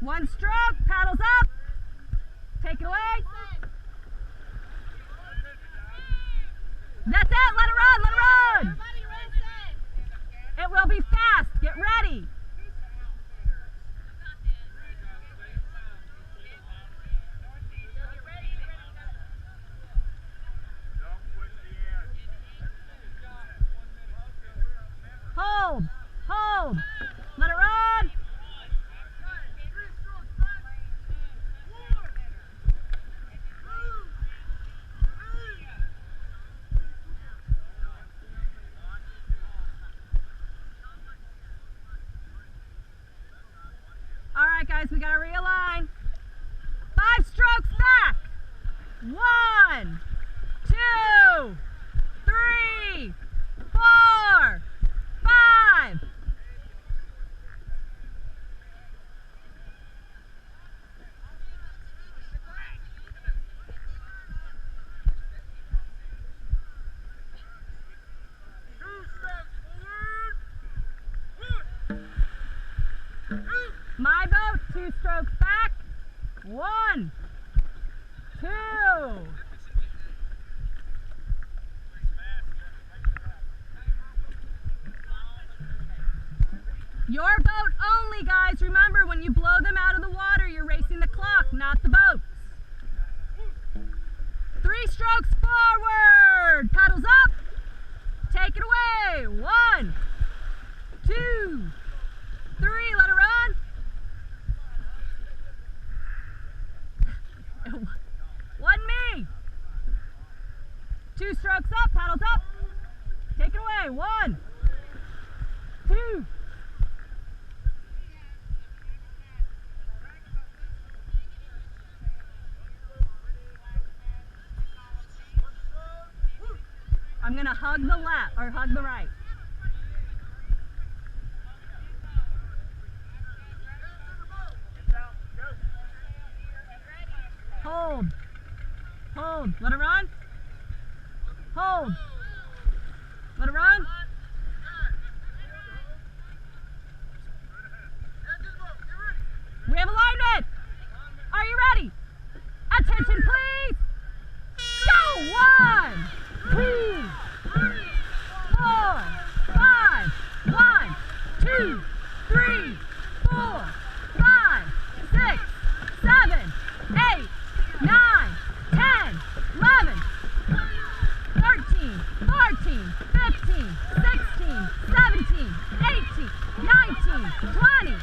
One stroke, paddles up. Take it away. That's it, let it run, let it run. It will be fast, get ready. Hold, hold, let it run. All right, guys, we gotta realign. 5 strokes back. 1, 2, 3, 4, 5. My boat, 2 strokes back. 1, 2. Your boat only, guys. Remember, when you blow them out of the water, you're racing the clock, not the boats. 3 strokes forward. Paddles up. Take it away. 1, 2, 3. Let it run. One me. 2 strokes up. Paddles up. Take it away. 1, 2. I'm gonna hug the left or hug the right. Hold. Hold. Let it run. Hold. Let it run. We have alignment. Are you ready? Attention, please. Go. 1, 2, 4, 5. 1, 2, 3, 4, 5, 6, 7, 8, 9, 10, 11, 13, 14, 15, 16, 17, 18, 19, 20.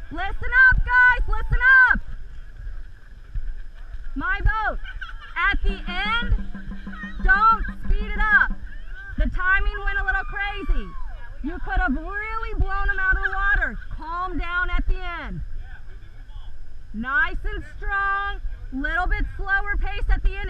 Listen up, guys, listen up. My boat, at the end, don't speed it up. The timing went a little crazy. You could have really blown them out of the water. Calm down at the end. Nice and strong, little bit slower pace at the end.